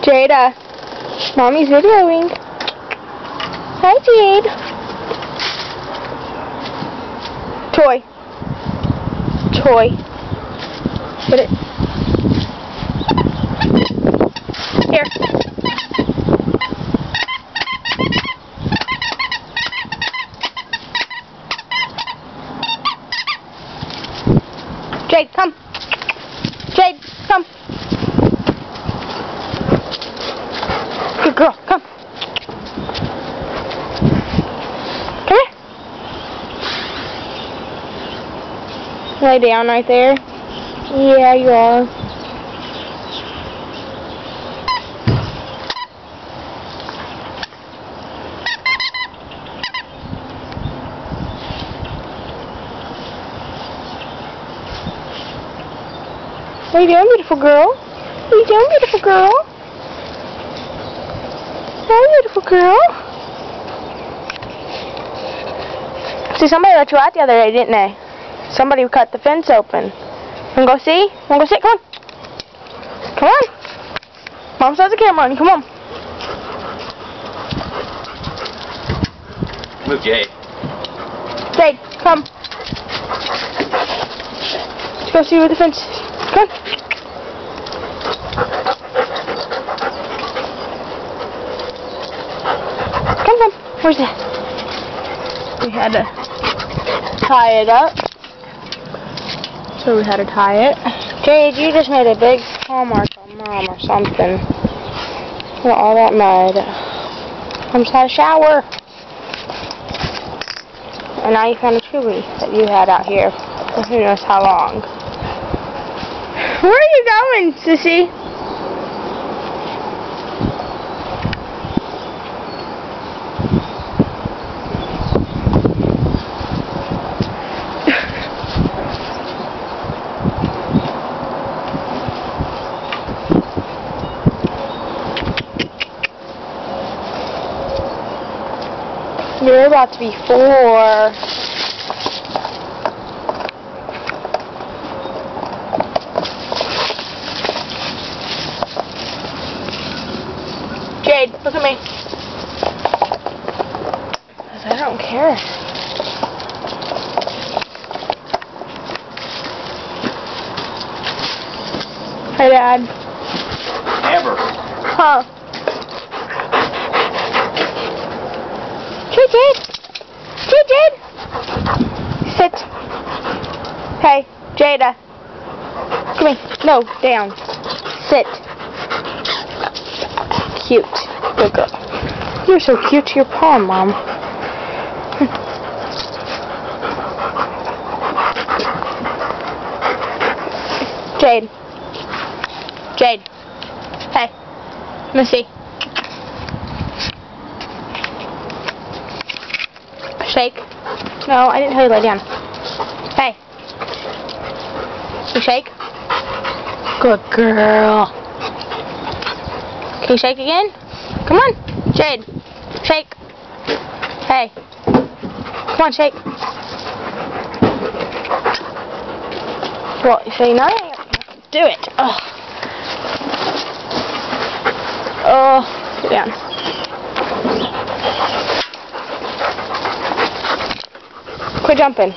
Jada, Mommy's videoing. Hi, Jade. Toy. Put it. Here. Jade, come. Jade, come. Good girl, come. Come here. Lay down right there. Yeah, you are. What are you doing, beautiful girl? What are you doing, beautiful girl? Hi, beautiful girl. See, somebody let you out the other day, didn't they? Somebody cut the fence open. Wanna go see? Wanna go see? Come on. Come on. Mom has the camera on you. Come on. Move, Jade. Jade, come. Let's go see where the fence is. Come on. Come. Where's that? We had to tie it up. So we had to tie it. Jade, you just made a big paw mark on Mom or something. Look at all that mud. Mom just had a shower. And now you found a tree that you had out here for who knows how long. Where are you going, Sissy? You're about to be 4. Jade, look at me. I don't care. Hi, Dad. Amber. Huh? Jade! Sit. Hey, Jada. Come here. No, down. Sit. Cute. Good girl. You're so cute to your paw, Mom. Jade. Hey. Let me see. Shake. No, I didn't tell you to lay down. Hey. You shake? Good girl. Can you shake again? Come on. Jade. Shake. Hey. Come on, shake. Well, you say no? Do it. Oh. Oh. Sit down. Quit jumping.